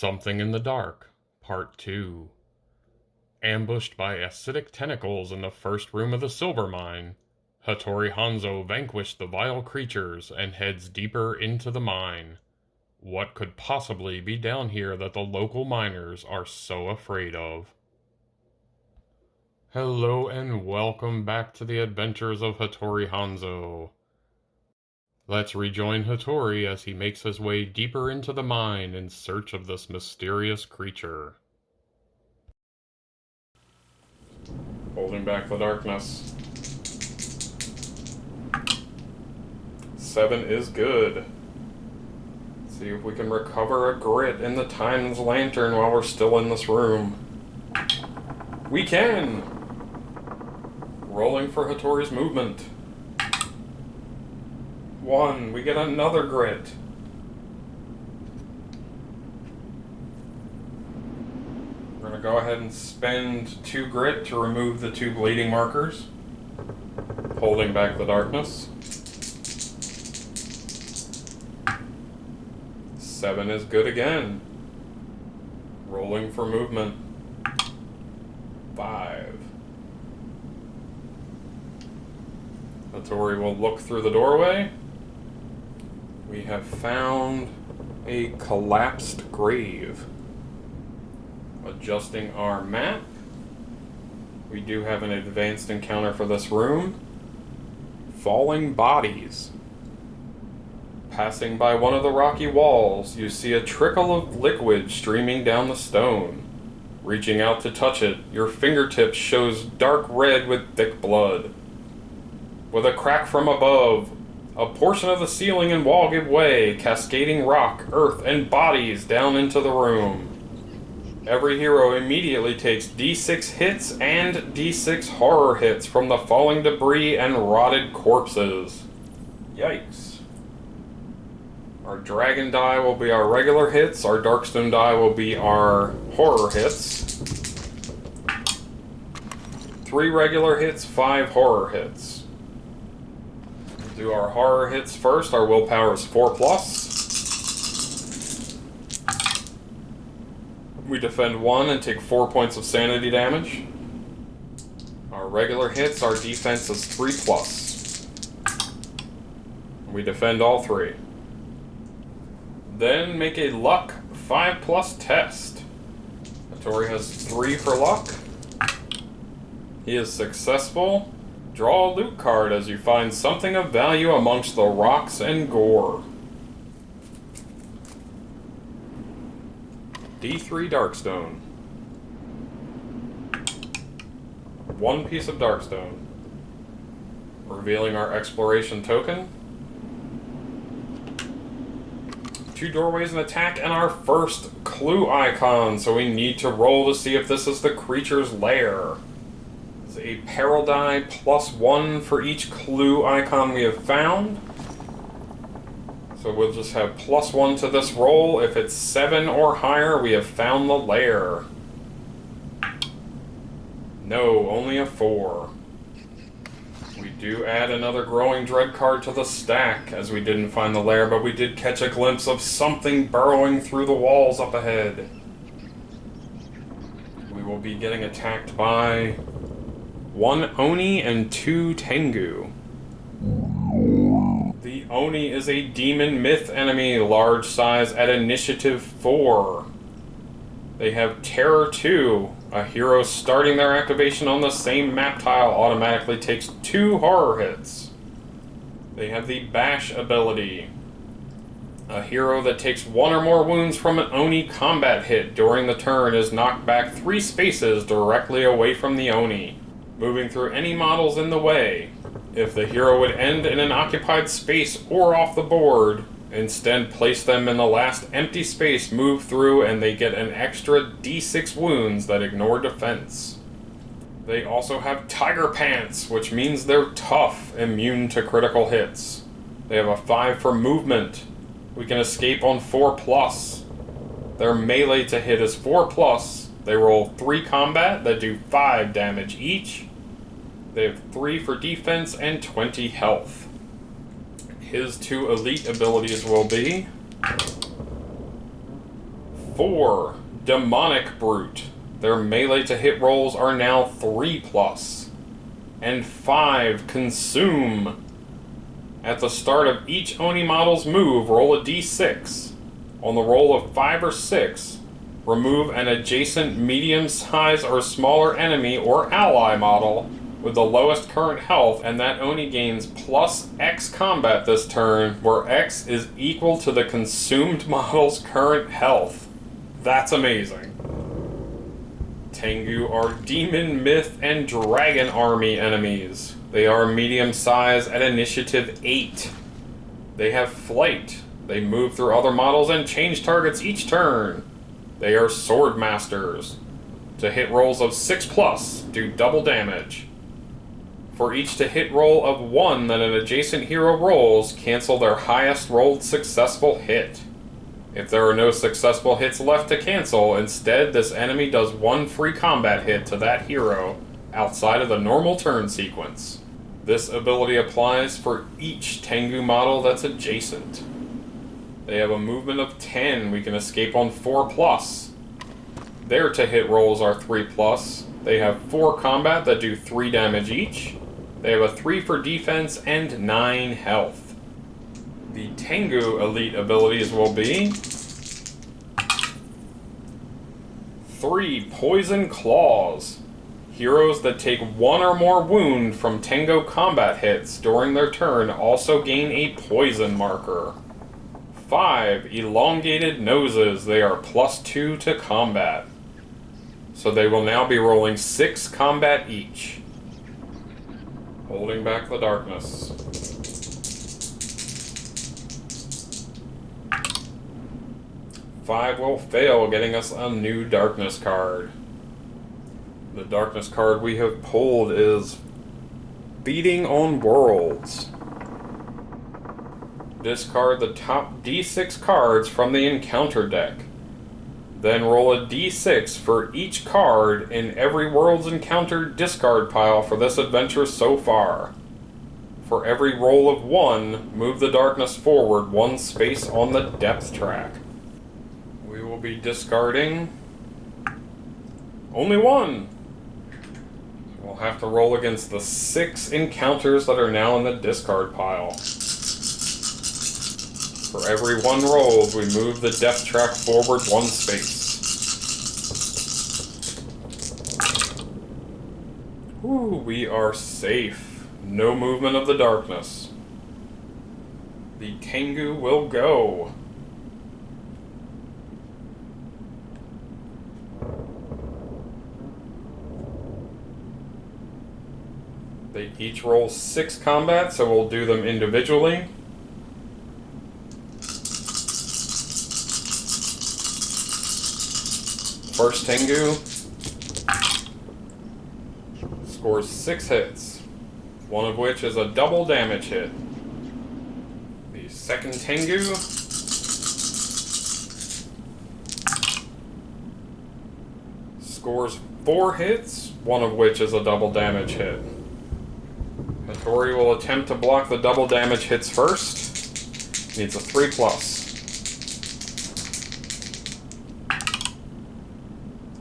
Something in the Dark, Part 2. Ambushed by acidic tentacles in the first room of the silver mine, Hattori Hanzo vanquished the vile creatures and heads deeper into the mine. What could possibly be down here that the local miners are so afraid of? Hello and welcome back to the adventures of Hattori Hanzo. Let's rejoin Hattori as he makes his way deeper into the mine in search of this mysterious creature. Holding back the darkness. 7 is good. Let's see if we can recover a grit in the Time's Lantern while we're still in this room. We can! Rolling for Hattori's movement. 1, we get another grit. We're going to go ahead and spend 2 grit to remove the 2 bleeding markers. Holding back the darkness. 7 is good again. Rolling for movement. 5. Hattori will look through the doorway. We have found a collapsed grave. Adjusting our map. We do have an advanced encounter for this room. Falling bodies. Passing by one of the rocky walls, you see a trickle of liquid streaming down the stone. Reaching out to touch it, your fingertip shows dark red with thick blood. With a crack from above, a portion of the ceiling and wall give way, cascading rock, earth, and bodies down into the room. Every hero immediately takes D6 hits and D6 horror hits from the falling debris and rotted corpses. Yikes. Our dragon die will be our regular hits, our darkstone die will be our horror hits. 3 regular hits, 5 horror hits. Do our horror hits first. Our willpower is 4+. We defend 1 and take 4 points of sanity damage. Our regular hits, our defense is 3+. We defend all 3. Then make a luck 5+ test. Hattori has 3 for luck. He is successful. Draw a loot card as you find something of value amongst the rocks and gore. D3 Darkstone. 1 piece of Darkstone. Revealing our exploration token. 2 doorways and attack, and our first clue icon, so we need to roll to see if this is the creature's lair. A peril die +1 for each clue icon we have found. So we'll just have +1 to this roll. If it's 7 or higher, we have found the lair. No, only a 4. We do add another Growing Dread card to the stack, as we didn't find the lair, but we did catch a glimpse of something burrowing through the walls up ahead. We will be getting attacked by 1 Oni and 2 Tengu. The Oni is a demon myth enemy, large size at initiative 4. They have Terror 2. A hero starting their activation on the same map tile automatically takes 2 horror hits. They have the Bash ability. A hero that takes 1 or more wounds from an Oni combat hit during the turn is knocked back 3 spaces directly away from the Oni, moving through any models in the way. If the hero would end in an occupied space or off the board, instead place them in the last empty space move through, and they get an extra D6 wounds that ignore defense. They also have Tiger Pants, which means they're tough, immune to critical hits. They have a 5 for movement. We can escape on 4+. Their melee to hit is 4+. They roll 3 combat that do 5 damage each. They have 3 for defense and 20 health. His 2 elite abilities will be 4. Demonic Brute. Their melee to hit rolls are now 3+. And 5. Consume. At the start of each Oni model's move, roll a d6. On the roll of 5 or 6, remove an adjacent medium-sized or smaller enemy or ally model with the lowest current health, and that Oni gains plus X combat this turn, where X is equal to the consumed model's current health. That's amazing. Tengu are Demon, Myth, and Dragon Army enemies. They are medium size at initiative 8. They have flight. They move through other models and change targets each turn. They are Sword Masters. To hit rolls of 6+, do double damage. For each to hit roll of 1 that an adjacent hero rolls, cancel their highest rolled successful hit. If there are no successful hits left to cancel, instead this enemy does 1 free combat hit to that hero outside of the normal turn sequence. This ability applies for each Tengu model that's adjacent. They have a movement of 10. We can escape on 4+. Their to hit rolls are 3+. They have 4 combat that do 3 damage each. They have a 3 for defense and 9 health. The Tengu elite abilities will be 3 Poison Claws. Heroes that take 1 or more wound from Tengu combat hits during their turn also gain a poison marker. 5 Elongated Noses. They are +2 to combat. So they will now be rolling 6 combat each. Holding back the darkness. 5 will fail, getting us a new darkness card. The darkness card we have pulled is Feeding on Worlds. Discard the top d6 cards from the encounter deck. Then roll a d6 for each card in every Worlds encountered discard pile for this adventure so far. For every roll of 1, move the darkness forward 1 space on the depth track. We will be discarding only 1. We'll have to roll against the 6 encounters that are now in the discard pile. For every 1 rolled, we move the depth track forward 1 space. Whew, we are safe. No movement of the darkness. The Tengu will go. They each roll 6 combat, so we'll do them individually. First Tengu scores 6 hits, one of which is a double damage hit. The second Tengu scores 4 hits, one of which is a double damage hit. Hattori will attempt to block the double damage hits first. Needs a 3+.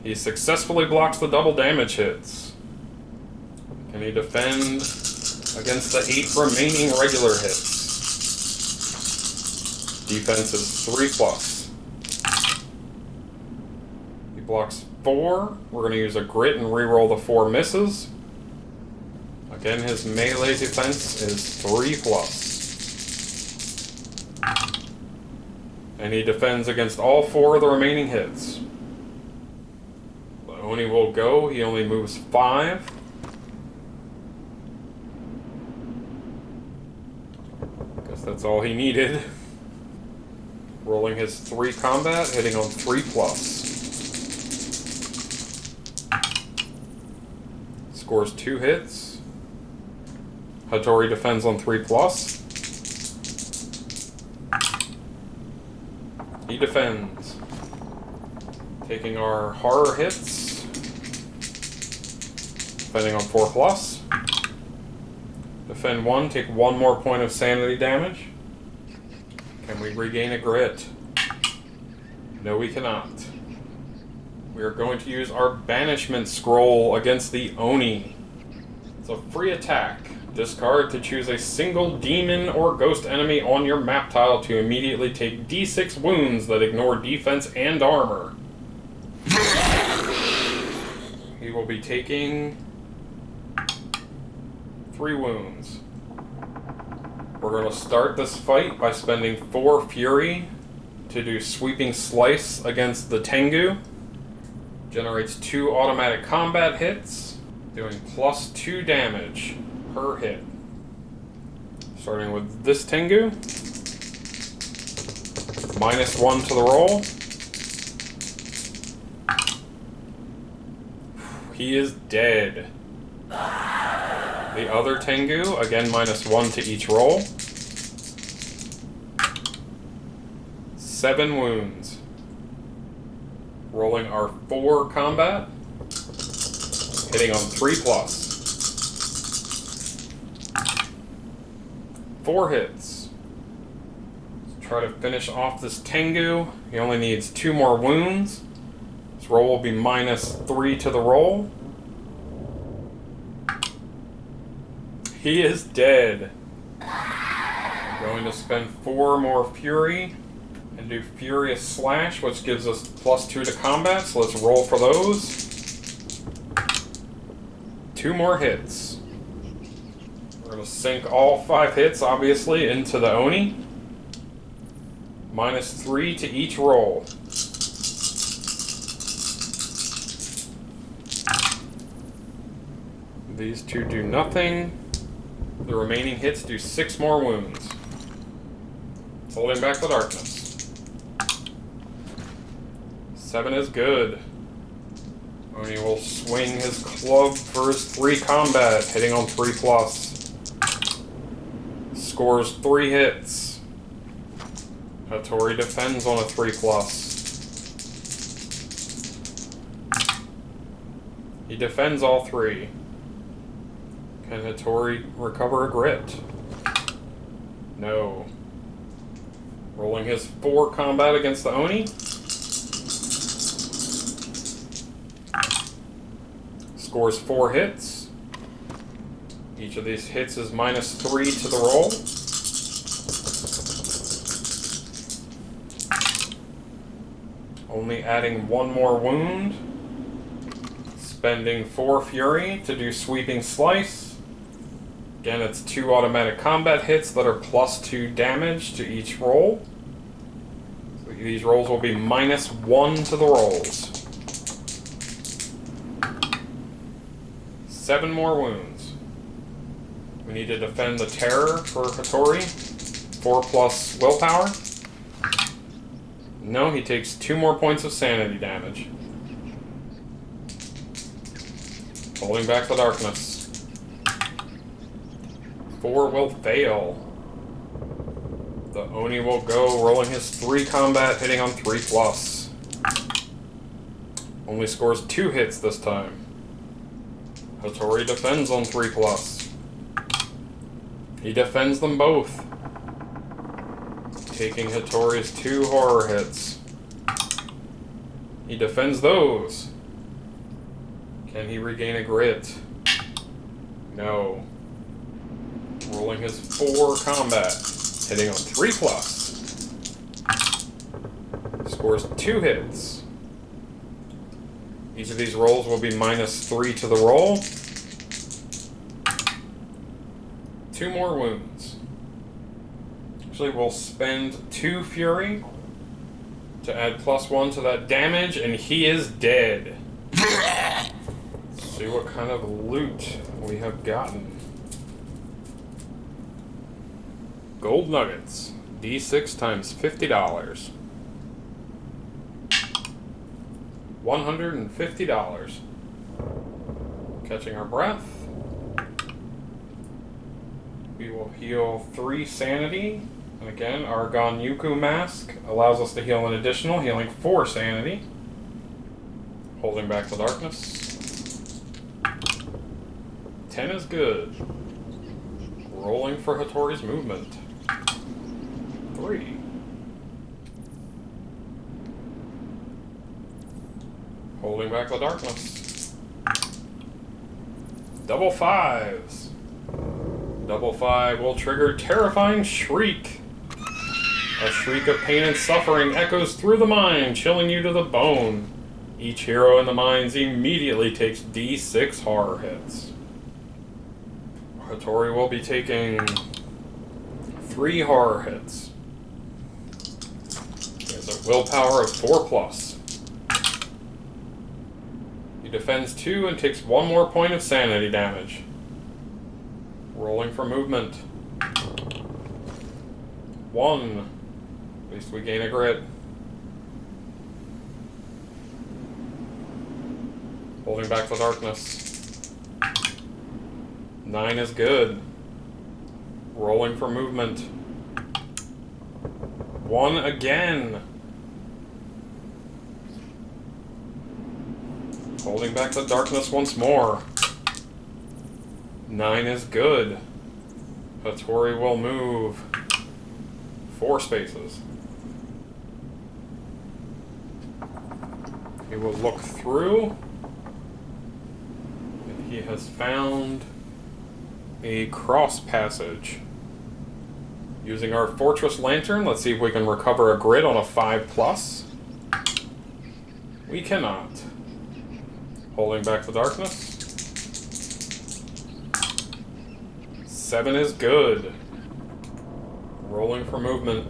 He successfully blocks the double damage hits. Can he defend against the 8 remaining regular hits? Defense is 3+. He blocks 4. We're going to use a grit and reroll the 4 misses. Again, his melee defense is 3+. And he defends against all 4 of the remaining hits. Oni will go. He only moves 5. Guess that's all he needed. Rolling his 3 combat, hitting on 3+. Scores 2 hits. Hattori defends on 3+. He defends. Taking our horror hits. Defending on 4+. Defend 1, take 1 more point of sanity damage. Can we regain a grit? No, we cannot. We are going to use our banishment scroll against the Oni. It's a free attack. Discard to choose a single demon or ghost enemy on your map tile to immediately take d6 wounds that ignore defense and armor. He will be taking 3 wounds. We're going to start this fight by spending 4 Fury to do Sweeping Slice against the Tengu. Generates 2 automatic combat hits, doing +2 damage per hit. Starting with this Tengu. -1 to the roll. He is dead. The other Tengu, again -1 to each roll. 7 wounds. Rolling our 4 combat. Hitting on 3+. 4 hits. Let's try to finish off this Tengu. He only needs 2 more wounds. His roll will be -3 to the roll. He is dead. Going to spend 4 more Fury and do Furious Slash, which gives us +2 to combat, so let's roll for those. 2 more hits. We're going to sink all 5 hits, obviously, into the Oni. -3 to each roll. These 2 do nothing. The remaining hits do 6 more wounds. It's holding back the darkness. 7 is good. Oni will swing his club for his 3 combat, hitting on 3+. Scores 3 hits. Hattori defends on a 3+. He defends all 3. Can Hattori recover a grit? No. Rolling his 4 combat against the Oni. Scores 4 hits. Each of these hits is -3 to the roll. Only adding 1 more wound. Spending 4 Fury to do Sweeping Slice. Again, it's 2 automatic combat hits that are +2 damage to each roll. So these rolls will be -1 to the rolls. 7 more wounds. We need to defend the Terror for Hattori. 4+ willpower. No, he takes 2 more points of sanity damage. Holding back the darkness. 4 will fail. The Oni will go, rolling his 3 combat, hitting on 3+. Only scores 2 hits this time. Hattori defends on 3+. He defends them both. Taking Hattori's 2 horror hits. He defends those. Can he regain a grit? No. Rolling his 4 combat, hitting on 3+. Scores 2 hits. Each of these rolls will be -3 to the roll. 2 more wounds. Actually, we'll spend 2 Fury to add +1 to that damage, and he is dead. Let's see what kind of loot we have gotten. Gold nuggets, D6 times $50. $150. Catching our breath. We will heal 3 sanity. And again, our Ganyuku mask allows us to heal an additional, healing 4 sanity. Holding back the darkness. 10 is good. Rolling for Hattori's movement. 3. Holding back the darkness. Double fives. Double five will trigger Terrifying Shriek. A shriek of pain and suffering echoes through the mine, chilling you to the bone. Each hero in the mines immediately takes D6 horror hits. Hattori will be taking 3 horror hits. He has a willpower of 4+. He defends 2 and takes 1 more point of sanity damage. Rolling for movement. 1. At least we gain a grit. Holding back the darkness. 9 is good. Rolling for movement. 1 again. Holding back the darkness once more. 9 is good. Hattori will move 4 spaces. He will look through, and he has found a cross passage. Using our fortress lantern, let's see if we can recover a grid on a 5+. We cannot. Holding back the darkness. 7 is good. Rolling for movement.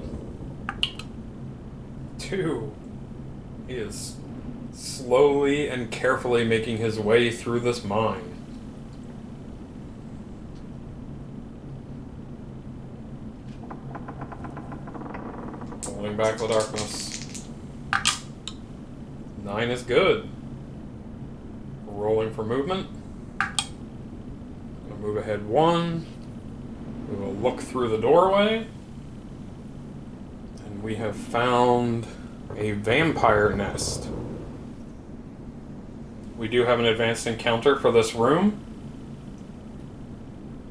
2. He is slowly and carefully making his way through this mine. Holding back the darkness. 9 is good. Rolling for movement. Gonna move ahead 1. We will look through the doorway. And we have found a vampire nest. We do have an advanced encounter for this room.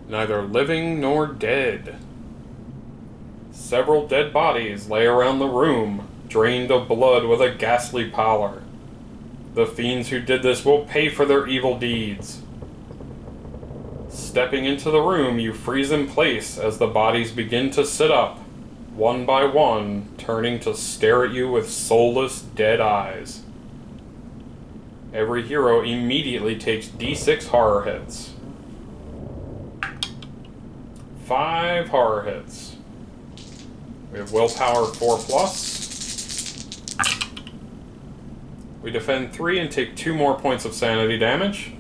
Neither living nor dead. Several dead bodies lay around the room, drained of blood with a ghastly pallor. The fiends who did this will pay for their evil deeds. Stepping into the room, you freeze in place as the bodies begin to sit up, one by one, turning to stare at you with soulless, dead eyes. Every hero immediately takes D6 horror hits. 5 horror hits. We have willpower 4+. We defend 3 and take 2 more points of sanity damage.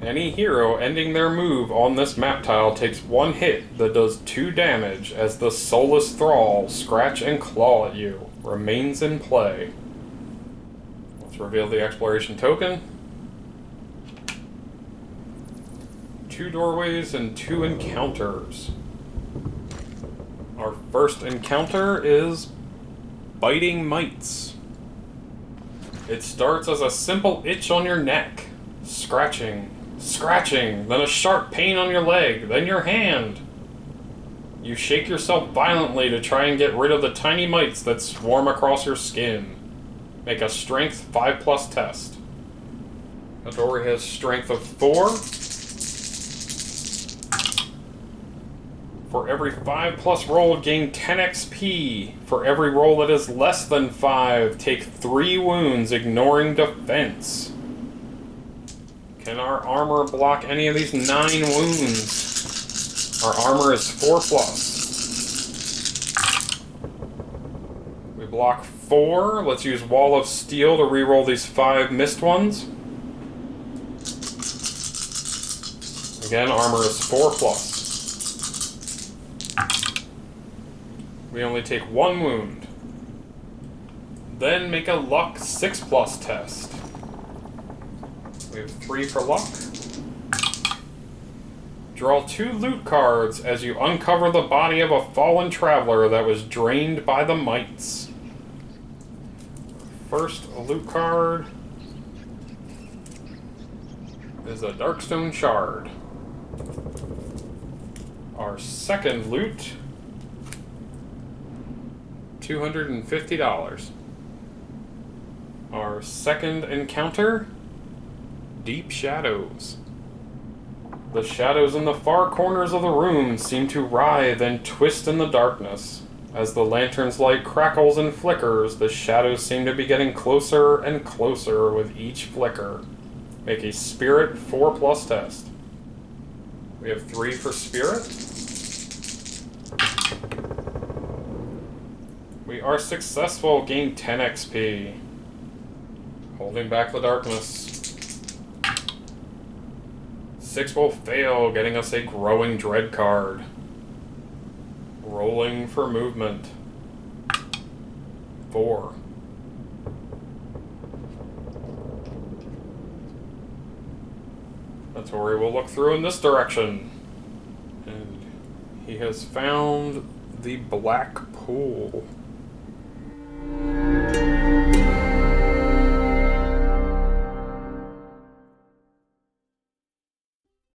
Any hero ending their move on this map tile takes 1 hit that does 2 damage as the soulless thrall scratch and claw at you. Remains in play. Let's reveal the exploration token. 2 doorways and 2 encounters. Our first encounter is Biting Mites. It starts as a simple itch on your neck, scratching, then a sharp pain on your leg, then your hand. You shake yourself violently to try and get rid of the tiny mites that swarm across your skin. Make a strength 5+ test. Hattori has strength of 4. For every 5+ roll, gain 10 XP. For every roll that is less than 5, take 3 wounds, ignoring defense. Can our armor block any of these 9 wounds? Our armor is 4+. We block 4. Let's use Wall of Steel to reroll these 5 missed ones. Again, armor is 4+. We only take 1 wound. Then make a luck 6+ test. We have 3 for luck. Draw 2 loot cards as you uncover the body of a fallen traveler that was drained by the mites. First loot card is a Darkstone Shard. Our second loot, $250. Our second encounter, Deep Shadows. The shadows in the far corners of the room seem to writhe and twist in the darkness. As the lantern's light crackles and flickers, the shadows seem to be getting closer and closer with each flicker. Make a Spirit 4+ test. We have 3 for Spirit. We are successful, gain 10 XP. Holding back the darkness. 6 will fail, getting us a Growing Dread card. Rolling for movement. 4. Hattori will look through in this direction. And he has found the Black Pool.